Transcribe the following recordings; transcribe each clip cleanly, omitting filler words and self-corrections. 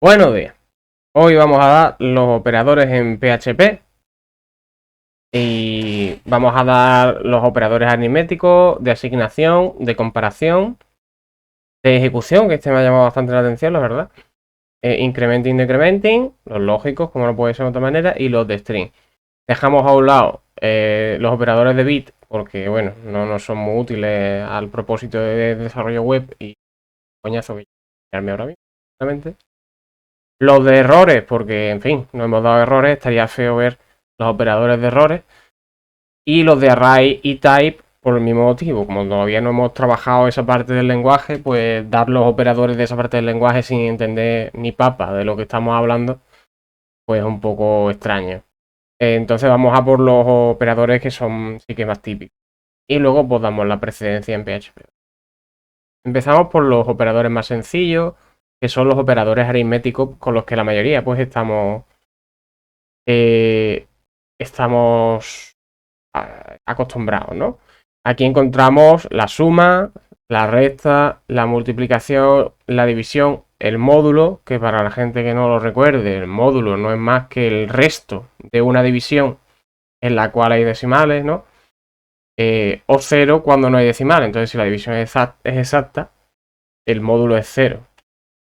Buenos días. Hoy vamos a dar los operadores en PHP y vamos a dar los operadores aritméticos, de asignación, de comparación, de ejecución, que este me ha llamado bastante la atención, la verdad. Incrementing, decrementing, los lógicos, como no puede ser de otra manera, y los de string. Dejamos a un lado los operadores de bit, porque bueno, no nos son muy útiles al propósito de desarrollo web y coñazo que llamarme ahora mismo, exactamente. Los de errores, porque en fin, no hemos dado errores, estaría feo ver los operadores de errores. Y los de array y type por el mismo motivo. Como todavía no hemos trabajado esa parte del lenguaje, pues dar los operadores de esa parte del lenguaje sin entender ni papa de lo que estamos hablando, pues es un poco extraño. Entonces vamos a por los operadores que son sí que más típicos. Y luego pues damos la precedencia en PHP. Empezamos por los operadores más sencillos, que son los operadores aritméticos con los que la mayoría pues estamos acostumbrados, ¿no? Aquí encontramos la suma, la resta, la multiplicación, la división, el módulo, que para la gente que no lo recuerde, el módulo no es más que el resto de una división en la cual hay decimales, ¿no? O cero cuando no hay decimales. Entonces, si la división es exacta, el módulo es cero.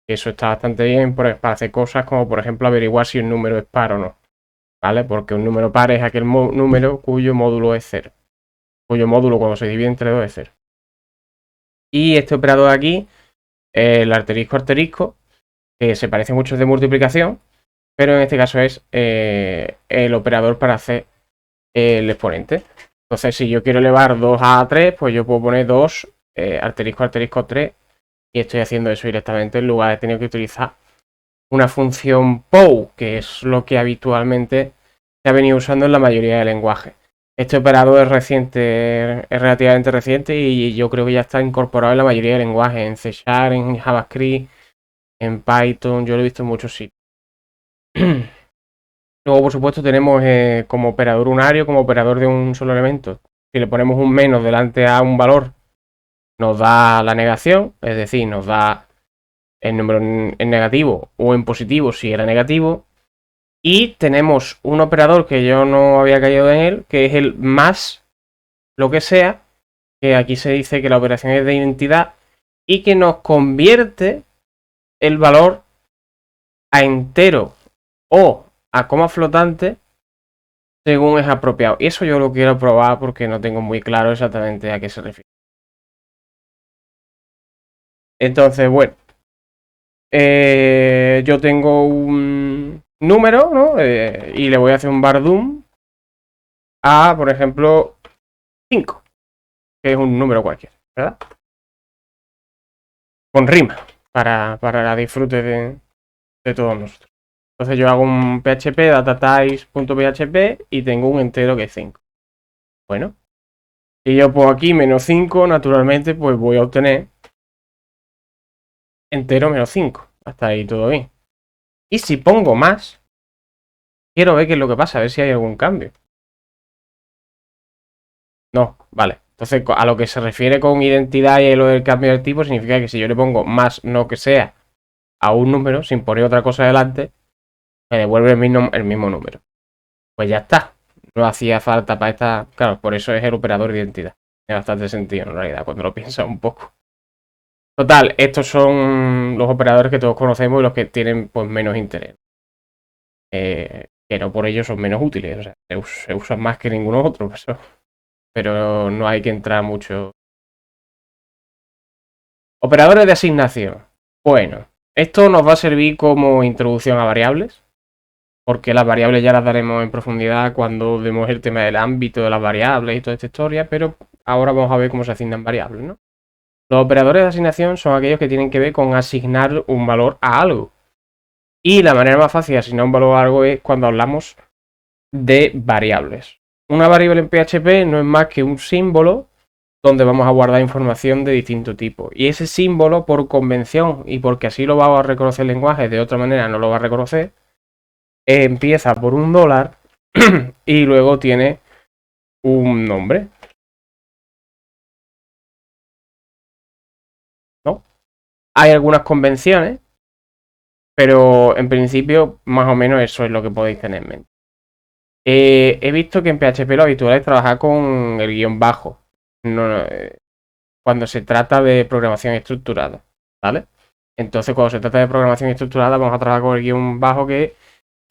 Eso está bastante bien para hacer cosas como, por ejemplo, averiguar si un número es par o no, ¿vale? Porque un número par es aquel número cuyo módulo es cero, cuyo módulo cuando se divide entre dos es cero. Y este operador de aquí, el asterisco asterisco, que se parece mucho al de multiplicación, pero en este caso es el operador para hacer el exponente. Entonces, si yo quiero elevar 2 a 3, pues yo puedo poner 2 asterisco asterisco 3 y estoy haciendo eso directamente en lugar de tener que utilizar una función POW, que es lo que habitualmente se ha venido usando en la mayoría de lenguajes. Este operador es reciente, es relativamente reciente y yo creo que ya está incorporado en la mayoría de lenguajes, en C#, en JavaScript, en Python, yo lo he visto en muchos sitios. Luego, por supuesto, tenemos como operador unario, como operador de un solo elemento. Si le ponemos un menos delante a un valor, nos da la negación, es decir, nos da el número en negativo o en positivo si era negativo. Y tenemos un operador que yo no había caído en él, que es el más lo que sea, que aquí se dice que la operación es de identidad y que nos convierte el valor a entero o a coma flotante según es apropiado. Y eso yo lo quiero probar porque no tengo muy claro exactamente a qué se refiere. Entonces, bueno, yo tengo un número, ¿no? Y le voy a hacer un bardum a, por ejemplo, 5, que es un número cualquiera, ¿verdad? Con rima, para disfrute de todos nosotros. Entonces yo hago un PHP, datatypes.php y tengo un entero que es 5. Bueno, y yo pongo aquí menos 5, naturalmente, pues voy a obtener entero menos 5. Hasta ahí todo bien. Y si pongo más, quiero ver qué es lo que pasa, a ver si hay algún cambio. No, vale. Entonces, a lo que se refiere con identidad y lo del cambio del tipo, significa que si yo le pongo más no que sea a un número, sin poner otra cosa delante, me devuelve el mismo número. Pues ya está. No hacía falta para esta. Claro, por eso es el operador de identidad. Tiene bastante sentido en realidad, cuando lo piensas un poco. Total, estos son los operadores que todos conocemos y los que tienen pues menos interés. Que no por ello son menos útiles. O sea, se usan más que ninguno otro. Pero no hay que entrar mucho. Operadores de asignación. Bueno, esto nos va a servir como introducción a variables. Porque las variables ya las daremos en profundidad cuando vemos el tema del ámbito de las variables y toda esta historia, pero ahora vamos a ver cómo se asignan variables, ¿no? Los operadores de asignación son aquellos que tienen que ver con asignar un valor a algo. Y la manera más fácil de asignar un valor a algo es cuando hablamos de variables. Una variable en PHP no es más que un símbolo donde vamos a guardar información de distinto tipo. Y ese símbolo, por convención y porque así lo va a reconocer el lenguaje, de otra manera no lo va a reconocer, empieza por un dólar y luego tiene un nombre, ¿no? Hay algunas convenciones Pero en principio, más o menos eso es lo que podéis tener en mente. He visto que en PHP lo habitual es trabajar con el guión bajo. Cuando se trata de programación estructurada, ¿vale? Entonces, cuando se trata de programación estructurada, vamos a trabajar con el guión bajo, que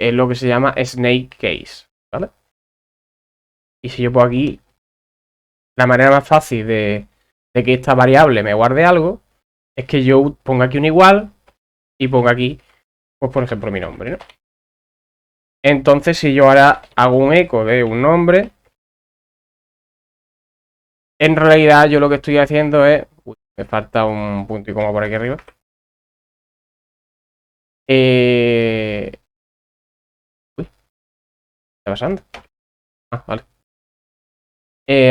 es lo que se llama snake case, ¿vale? Y si yo pongo aquí, la manera más fácil de que esta variable me guarde algo es que yo ponga aquí un igual y ponga aquí, pues por ejemplo, mi nombre, ¿no? Entonces, si yo ahora hago un eco de un nombre, en realidad yo lo que estoy haciendo es... Uy, me falta un punto y coma por aquí arriba. Uy, ¿qué está pasando? Ah, vale.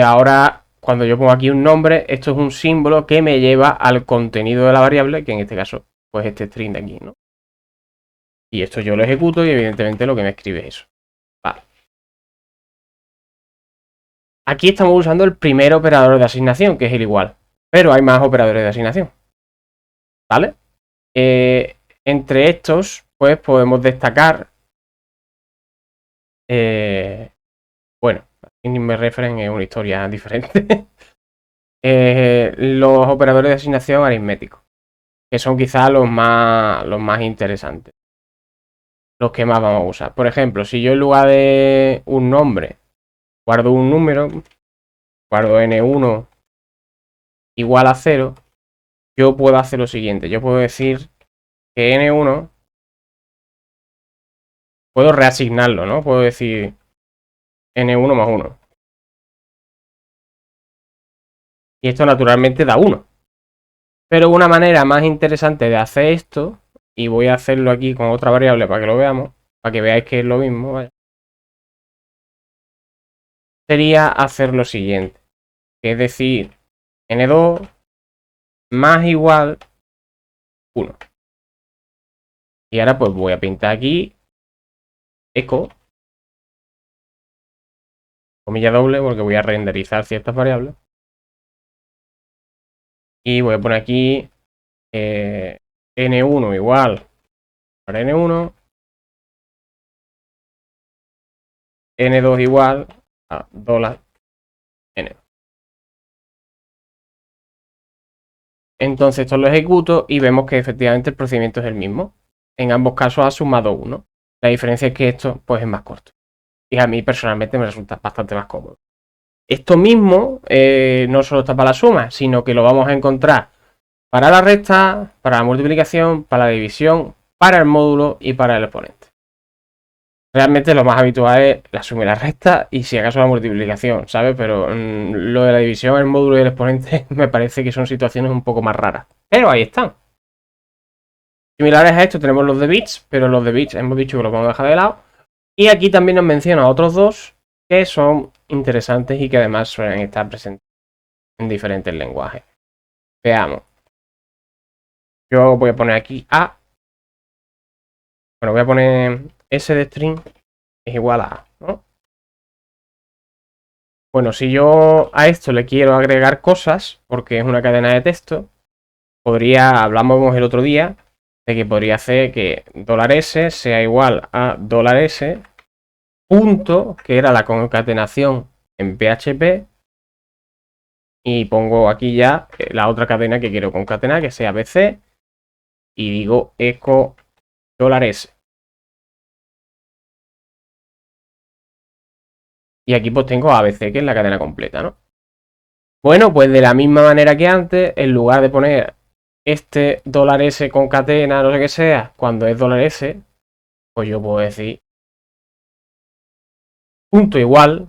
Ahora, cuando yo pongo aquí un nombre, esto es un símbolo que me lleva al contenido de la variable, que en este caso, pues este string de aquí, ¿no? Y esto yo lo ejecuto y evidentemente lo que me escribe es eso. Vale. Aquí estamos usando el primer operador de asignación, que es el igual. Pero hay más operadores de asignación. ¿Vale? Entre estos, pues podemos destacar... bueno, inime reference es una historia diferente. Los operadores de asignación aritméticos, que son quizás los más interesantes, los que más vamos a usar. Por ejemplo, si yo en lugar de un nombre guardo un número, guardo n1 igual a 0, yo puedo hacer lo siguiente. Yo puedo decir que n1 puedo reasignarlo, ¿no? Puedo decir n1 más 1. Y esto naturalmente da 1. Pero una manera más interesante de hacer esto, y voy a hacerlo aquí con otra variable para que lo veamos, para que veáis que es lo mismo, ¿vale? Sería hacer lo siguiente, que es decir, n2 más igual 1. Y ahora pues voy a pintar aquí echo, comilla doble, porque voy a renderizar ciertas variables. Y voy a poner aquí n1 igual para n1, n2 igual a $n. Entonces esto lo ejecuto y vemos que efectivamente el procedimiento es el mismo. En ambos casos ha sumado 1. La diferencia es que esto pues es más corto. Y a mí personalmente me resulta bastante más cómodo. Esto mismo no solo está para la suma, sino que lo vamos a encontrar para la resta, para la multiplicación, para la división, para el módulo y para el exponente. Realmente lo más habitual es la suma y la resta y si acaso la multiplicación, ¿sabes? Pero lo de la división, el módulo y el exponente me parece que son situaciones un poco más raras. Pero ahí están. Similares a esto tenemos los de bits, pero los de bits hemos dicho que los vamos a dejar de lado. Y aquí también nos menciona otros dos que son interesantes y que además suelen estar presentes en diferentes lenguajes. Veamos. Yo voy a poner aquí A. Bueno, voy a poner S de string es igual a A, ¿no? Bueno, si yo a esto le quiero agregar cosas, porque es una cadena de texto, hablamos el otro día, de que podría hacer que $S sea igual a $S, punto, que era la concatenación en PHP, y pongo aquí ya la otra cadena que quiero concatenar, que sea BC, y digo echo $S. Y aquí pues tengo ABC, que es la cadena completa, ¿no? Bueno, pues de la misma manera que antes, en lugar de poner este $S concatena, no sé qué sea, cuando es $S, pues yo puedo decir punto igual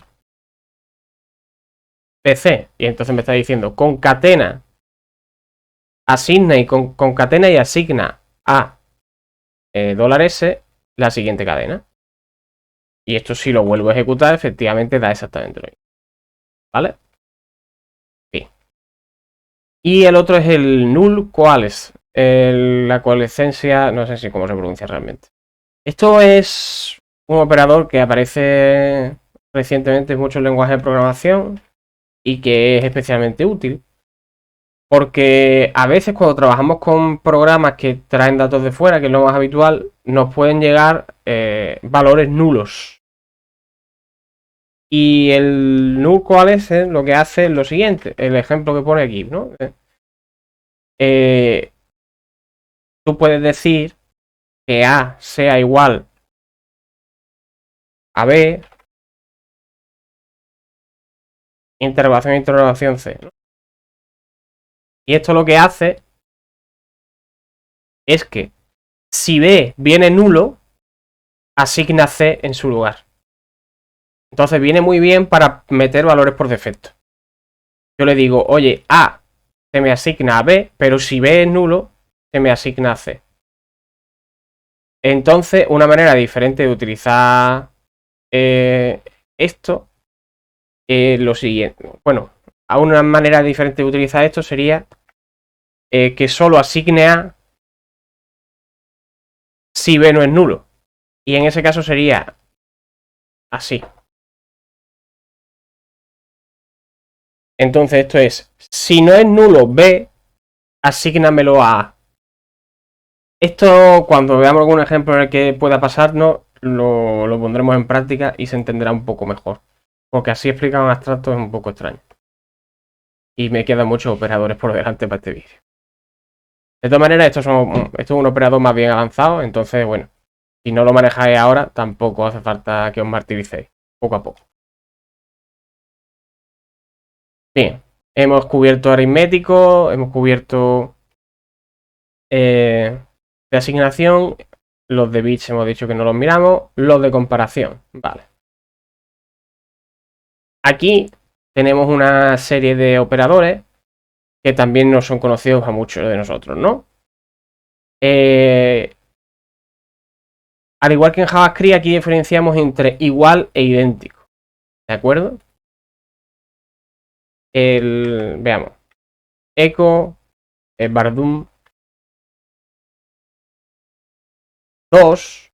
PC. Y entonces me está diciendo concatena, asigna y concatena y asigna a $S la siguiente cadena. Y esto si lo vuelvo a ejecutar, efectivamente da exactamente lo mismo. ¿Vale? Sí. Y el otro es el null coalesce. La coalescencia, no sé si cómo se pronuncia realmente. Esto es un operador que aparece recientemente en muchos lenguajes de programación y que es especialmente útil Porque a veces cuando trabajamos con programas que traen datos de fuera, que es lo más habitual, nos pueden llegar valores nulos. Y el null coalescence lo que hace es lo siguiente, el ejemplo que pone aquí, ¿no? Tú puedes decir que A sea igual a B, interrogación C, ¿no? Y esto lo que hace es que si B viene nulo, asigna C en su lugar. Entonces viene muy bien para meter valores por defecto. Yo le digo, oye, A se me asigna a B, pero si B es nulo, se me asigna a C. Entonces, una manera diferente de utilizar esto es lo siguiente. Bueno, a una manera diferente de utilizar esto sería que solo asigne A si B no es nulo. Y en ese caso sería así. Entonces esto es, si no es nulo B, asígnamelo a A. Esto, cuando veamos algún ejemplo en el que pueda pasarnos, lo pondremos en práctica y se entenderá un poco mejor. Porque así explicar un abstracto es un poco extraño. Y me quedan muchos operadores por delante para este vídeo. De todas maneras, esto es un operador más bien avanzado, entonces, bueno, si no lo manejáis ahora, tampoco hace falta que os martiricéis, poco a poco. Bien, hemos cubierto aritmético, hemos cubierto de asignación, los de bits hemos dicho que no los miramos, los de comparación, vale. Aquí tenemos una serie de operadores que también no son conocidos a muchos de nosotros, ¿no? Al igual que en JavaScript, aquí diferenciamos entre igual e idéntico, ¿de acuerdo? Veamos, echo, bardum 2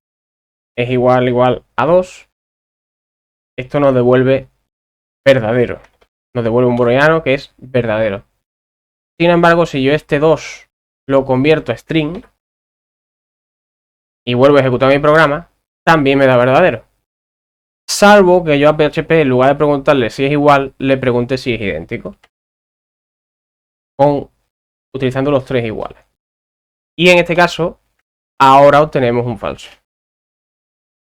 es igual a 2. Esto nos devuelve verdadero. Nos devuelve un booleano que es verdadero. Sin embargo, si yo este 2 lo convierto a string y vuelvo a ejecutar mi programa, también me da verdadero. Salvo que yo a PHP, en lugar de preguntarle si es igual, le pregunte si es idéntico. Utilizando los tres iguales. Y en este caso, ahora obtenemos un falso.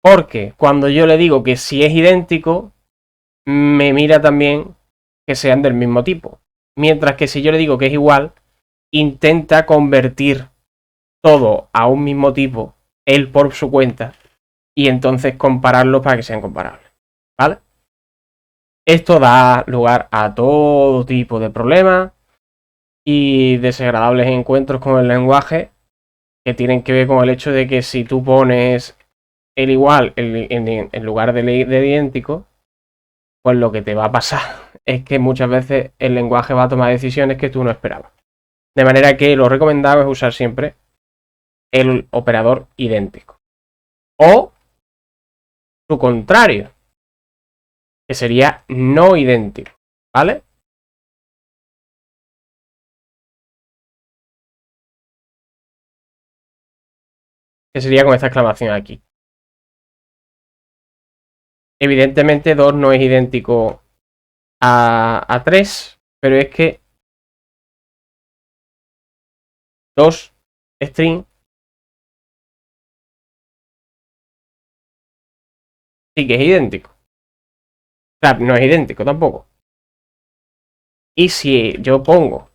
Porque cuando yo le digo que si es idéntico, me mira también que sean del mismo tipo. Mientras que si yo le digo que es igual, intenta convertir todo a un mismo tipo, él por su cuenta, y entonces compararlos para que sean comparables. ¿Vale? Esto da lugar a todo tipo de problemas y desagradables encuentros con el lenguaje que tienen que ver con el hecho de que si tú pones el igual en lugar de idéntico, pues lo que te va a pasar es que muchas veces el lenguaje va a tomar decisiones que tú no esperabas. De manera que lo recomendable es usar siempre el operador idéntico. O su contrario, que sería no idéntico, ¿vale? Que sería con esta exclamación aquí. Evidentemente 2 no es idéntico a 3, pero es que 2 string sí que es idéntico. O sea, no es idéntico tampoco. Y si yo pongo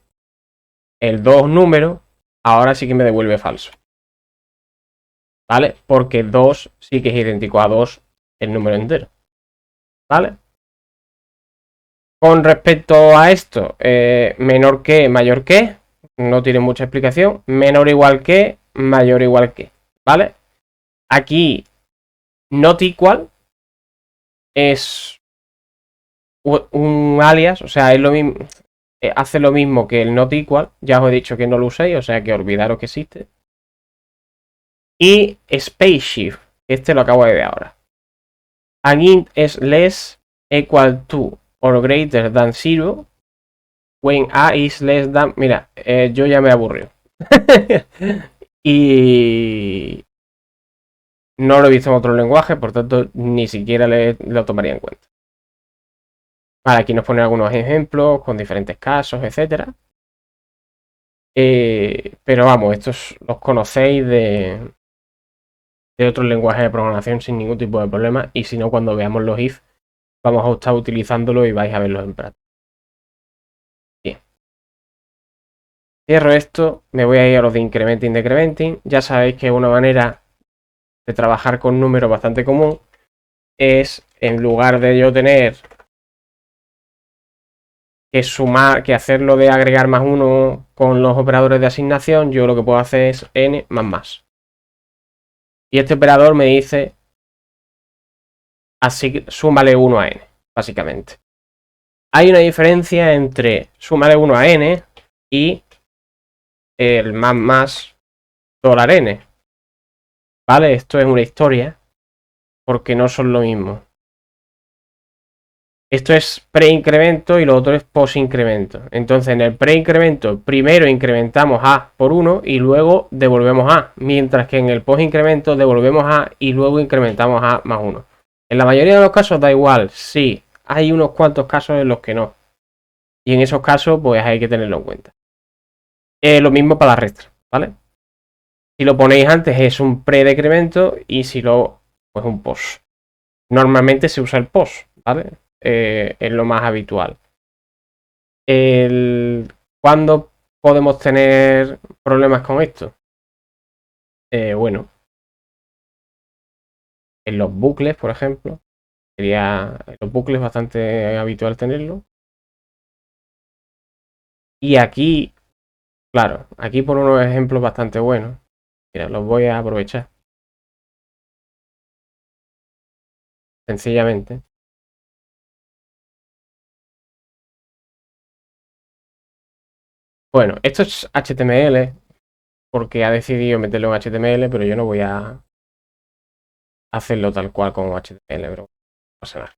el 2 número, ahora sí que me devuelve falso. ¿Vale? Porque 2 sí que es idéntico a 2 el número entero. ¿Vale? Con respecto a esto, menor que, mayor que, no tiene mucha explicación. Menor o igual que, mayor o igual que. ¿Vale? Aquí, not equal es un alias, o sea, es lo mismo, hace lo mismo que el not equal. Ya os he dicho que no lo uséis, o sea que olvidaros que existe. Y spaceship, este lo acabo de ver ahora. An int es less equal to or greater than 0 when a is less than... Mira, yo ya me aburrió. Y no lo he visto en otro lenguaje, por tanto, ni siquiera lo tomaría en cuenta. Vale, aquí nos ponen algunos ejemplos con diferentes casos, etcétera. Pero vamos, estos los conocéis de otros lenguajes de programación sin ningún tipo de problema. Y si no, cuando veamos los if, vamos a estar utilizándolo y vais a verlos en práctica. Bien. Cierro esto, me voy a ir a los de incrementing, decrementing. Ya sabéis que una manera de trabajar con números bastante común es, en lugar de yo tener que sumar, que hacerlo de agregar más uno con los operadores de asignación, yo lo que puedo hacer es n más más. Y este operador me dice, así, súmale 1 a n, básicamente. Hay una diferencia entre súmale 1 a n y el más $n. ¿Vale? Esto es una historia porque no son lo mismo. Esto es preincremento y lo otro es posincremento. Entonces, en el preincremento, primero incrementamos A por 1 y luego devolvemos A. Mientras que en el posincremento devolvemos A y luego incrementamos A más 1. En la mayoría de los casos da igual, sí. Hay unos cuantos casos en los que no. Y en esos casos, pues hay que tenerlo en cuenta. Lo mismo para la resta, ¿vale? Si lo ponéis antes es un predecremento y si lo, pues un post. Normalmente se usa el post, ¿vale? Es lo más habitual. ¿Cuándo podemos tener problemas con esto? Bueno, en los bucles, por ejemplo, sería en los bucles bastante habitual tenerlo. Y aquí, claro, aquí por unos ejemplos bastante buenos. Mira, los voy a aprovechar. Sencillamente. Bueno, esto es HTML, porque ha decidido meterlo en HTML, pero yo no voy a hacerlo tal cual como HTML, pero no pasa nada.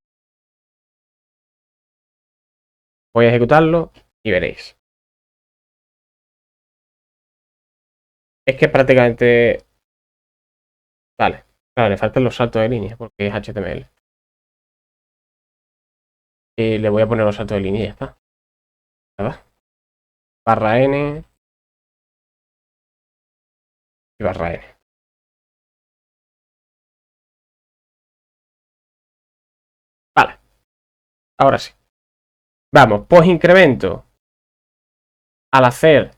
Voy a ejecutarlo y veréis. Es que prácticamente... Vale, claro, le faltan los saltos de línea porque es HTML. Y le voy a poner los saltos de línea y ya está. ¿Verdad? Barra N y barra N. Vale, ahora sí. Vamos, post incremento. Al hacer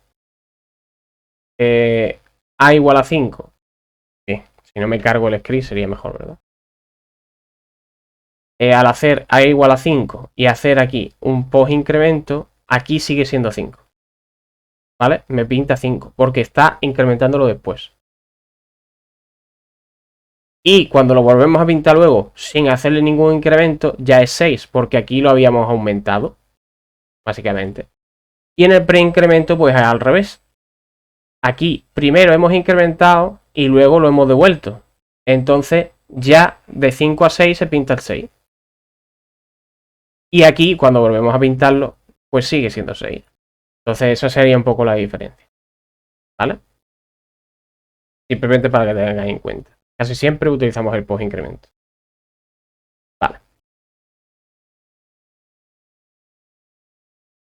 A igual a 5. Sí, si no me cargo el script sería mejor, ¿verdad? Al hacer A igual a 5 y hacer aquí un post incremento, aquí sigue siendo 5. ¿Vale? Me pinta 5 porque está incrementándolo después. Y cuando lo volvemos a pintar luego sin hacerle ningún incremento, ya es 6 porque aquí lo habíamos aumentado, básicamente. Y en el preincremento, pues es al revés. Aquí primero hemos incrementado y luego lo hemos devuelto. Entonces ya de 5 a 6 se pinta el 6. Y aquí cuando volvemos a pintarlo, pues sigue siendo 6. Entonces esa sería un poco la diferencia. ¿Vale? Simplemente para que tengáis en cuenta. Casi siempre utilizamos el post incremento. Vale.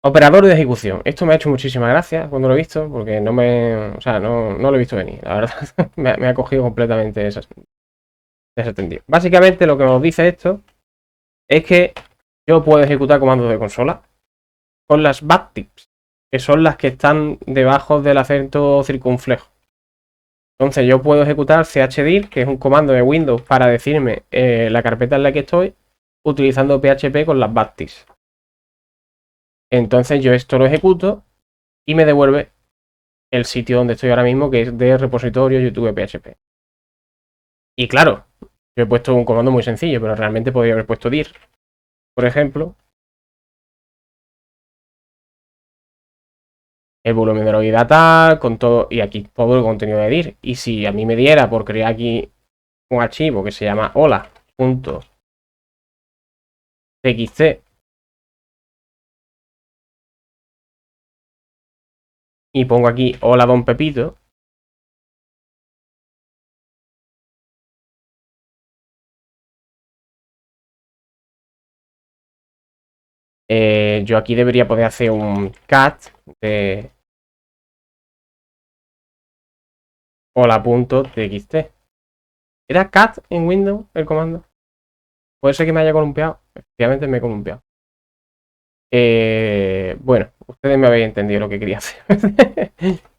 Operador de ejecución. Esto me ha hecho muchísimas gracias cuando lo he visto, porque no lo he visto venir. La verdad, me ha cogido completamente desatendido. Básicamente lo que nos dice esto es que yo puedo ejecutar comandos de consola con las backtips, que son las que están debajo del acento circunflejo. Entonces yo puedo ejecutar chdir, que es un comando de Windows para decirme la carpeta en la que estoy, utilizando PHP con las backtips. Entonces yo esto lo ejecuto y me devuelve el sitio donde estoy ahora mismo, que es de repositorio YouTube PHP. Y claro, yo he puesto un comando muy sencillo, pero realmente podría haber puesto dir, por ejemplo. El volumen de la unidad tal, con todo, y aquí todo el contenido de dir. Y si a mí me diera por crear aquí un archivo que se llama hola.txt, y pongo aquí hola don Pepito, yo aquí debería poder hacer un cat de hola.txt. ¿Era cat en Windows el comando? Puede ser que me haya columpiado. Efectivamente me he columpiado. Bueno, ustedes me habéis entendido lo que quería hacer.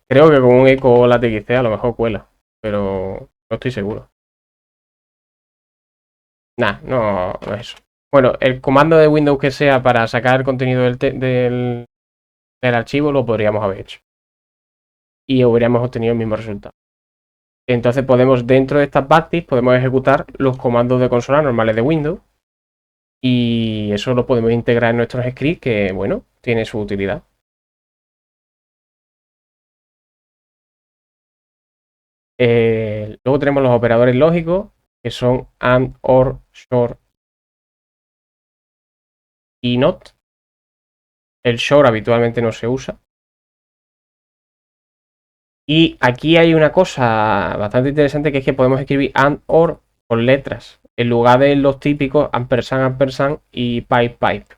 Creo que con un eco hola txt a lo mejor cuela, pero no estoy seguro. Nah, no es eso. Bueno, el comando de Windows que sea para sacar el contenido del archivo lo podríamos haber hecho. Y hubiéramos obtenido el mismo resultado. Entonces podemos, dentro de estas backticks, podemos ejecutar los comandos de consola normales de Windows. Y eso lo podemos integrar en nuestros scripts, que bueno, tiene su utilidad. Luego tenemos los operadores lógicos, que son AND, OR, SHOR y NOT. El SHOR habitualmente no se usa. Y aquí hay una cosa bastante interesante, que es que podemos escribir AND, OR con letras, en lugar de los típicos ampersand, ampersand y pipe, pipe.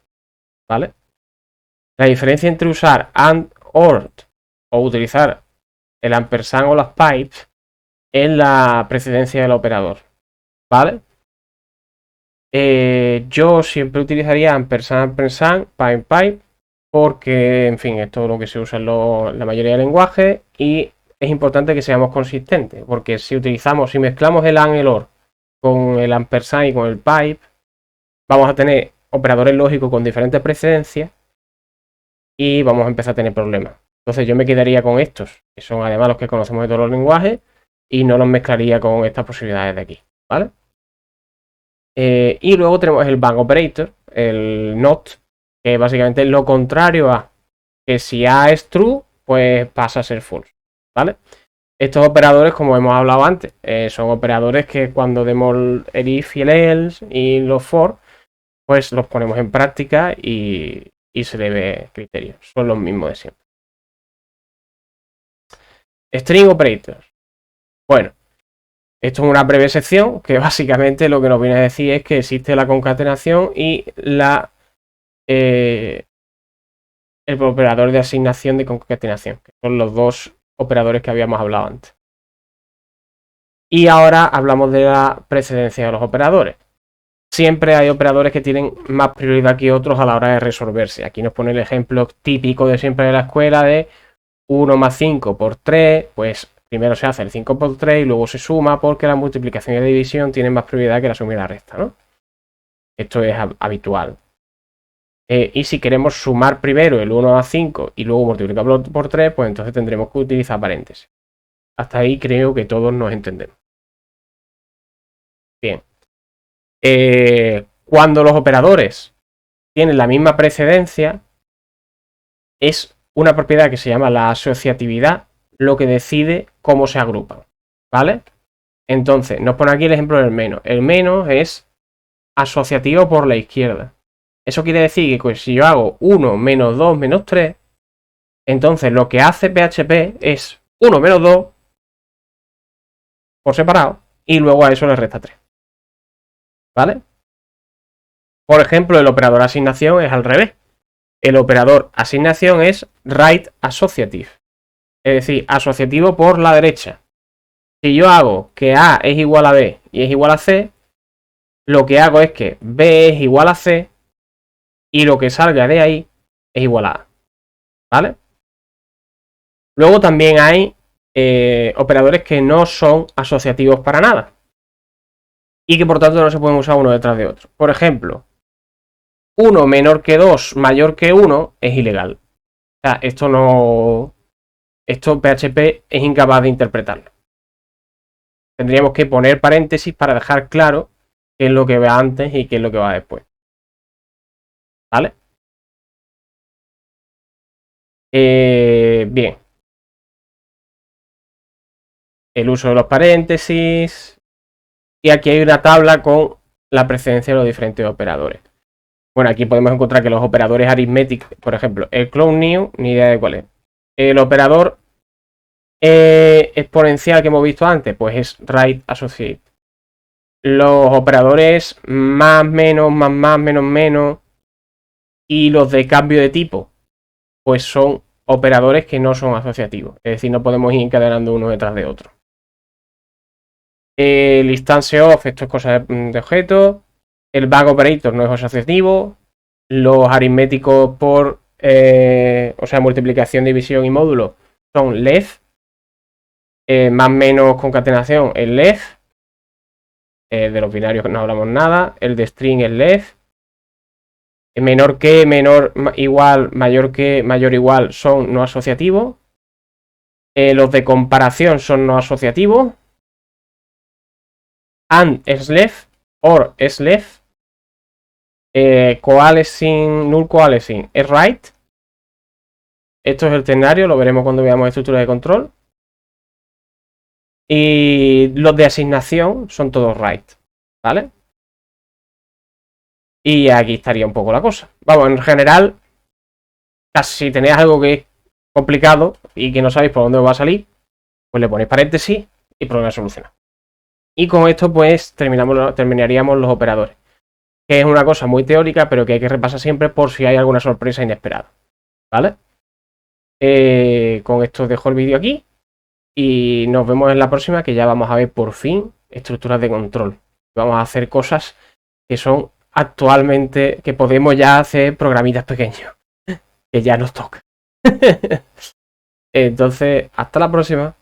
¿Vale? La diferencia entre usar AND, OR o utilizar el ampersand o las pipes es la precedencia del operador. ¿Vale? Yo siempre utilizaría ampersand, ampersand, pipe, pipe, porque, en fin, es todo lo que se usa en la mayoría de lenguajes y es importante que seamos consistentes, porque si mezclamos el AND, el OR con el ampersand y con el pipe, vamos a tener operadores lógicos con diferentes precedencias y vamos a empezar a tener problemas. Entonces yo me quedaría con estos, que son además los que conocemos de todos los lenguajes, y no los mezclaría con estas posibilidades de aquí, ¿vale? Y luego tenemos el bang operator, el not, que básicamente es lo contrario a que si A es true, pues pasa a ser false, ¿vale? Estos operadores, como hemos hablado antes, son operadores que cuando demos el if y el else y los for, pues los ponemos en práctica y se le ve criterio. Son los mismos de siempre. String operators. Bueno, esto es una breve sección que básicamente lo que nos viene a decir es que existe la concatenación y el operador de asignación de concatenación, que son los dos operadores que habíamos hablado antes. Y ahora hablamos de la precedencia de los operadores. Siempre hay operadores que tienen más prioridad que otros a la hora de resolverse. Aquí nos pone el ejemplo típico de siempre de la escuela de 1 más 5 por 3, pues primero se hace el 5 por 3 y luego se suma porque la multiplicación y la división tienen más prioridad que la suma y la resta, ¿no? Esto es habitual. Y si queremos sumar primero el 1 a 5 y luego multiplicarlo por 3, pues entonces tendremos que utilizar paréntesis. Hasta ahí creo que todos nos entendemos. Bien. Cuando los operadores tienen la misma precedencia, es una propiedad que se llama la asociatividad lo que decide cómo se agrupan, ¿vale? Entonces, nos pone aquí el ejemplo del menos. El menos es asociativo por la izquierda. Eso quiere decir que pues, si yo hago 1 menos 2 menos 3, entonces lo que hace PHP es 1 menos 2 por separado y luego a eso le resta 3. ¿Vale? Por ejemplo, el operador asignación es al revés. El operador asignación es right associative, es decir, asociativo por la derecha. Si yo hago que A es igual a B y es igual a C, lo que hago es que B es igual a C y lo que salga de ahí es igual a A. ¿Vale? Luego también hay operadores que no son asociativos para nada y que por tanto no se pueden usar uno detrás de otro. Por ejemplo, 1 menor que 2 mayor que 1 es ilegal. O sea, esto PHP es incapaz de interpretarlo. Tendríamos que poner paréntesis para dejar claro qué es lo que va antes y qué es lo que va después. ¿Vale? Bien. El uso de los paréntesis. Y aquí hay una tabla con la precedencia de los diferentes operadores. Bueno, aquí podemos encontrar que los operadores arithméticos, por ejemplo, el clone new, ni idea de cuál es. El operador exponencial que hemos visto antes, pues es right associate. Los operadores más, menos, más, menos, menos y los de cambio de tipo, pues son operadores que no son asociativos. Es decir, no podemos ir encadenando uno detrás de otro. El instance of, esto es cosa de objetos. El back operator no es asociativo. Los aritméticos por, o sea, multiplicación, división y módulo son left. Más menos concatenación es left. De los binarios no hablamos nada. El de string es left. Menor que, menor igual, mayor que, mayor igual son no asociativos. Los de comparación son no asociativos. And es left. Or es left. Coalescing, null coalescing es right. Esto es el ternario, lo veremos cuando veamos estructura de control. Y los de asignación son todos right, ¿vale? Y aquí estaría un poco la cosa. Vamos, en general, casi si tenéis algo que es complicado y que no sabéis por dónde os va a salir, pues le ponéis paréntesis y problema solucionado. Y con esto pues terminaríamos los operadores, que es una cosa muy teórica, pero que hay que repasar siempre por si hay alguna sorpresa inesperada, ¿vale? Con esto dejo el vídeo aquí y nos vemos en la próxima, que ya vamos a ver por fin estructuras de control. Vamos a hacer cosas que son actualmente, que podemos ya hacer programitas pequeños, que ya nos toca. Entonces, hasta la próxima.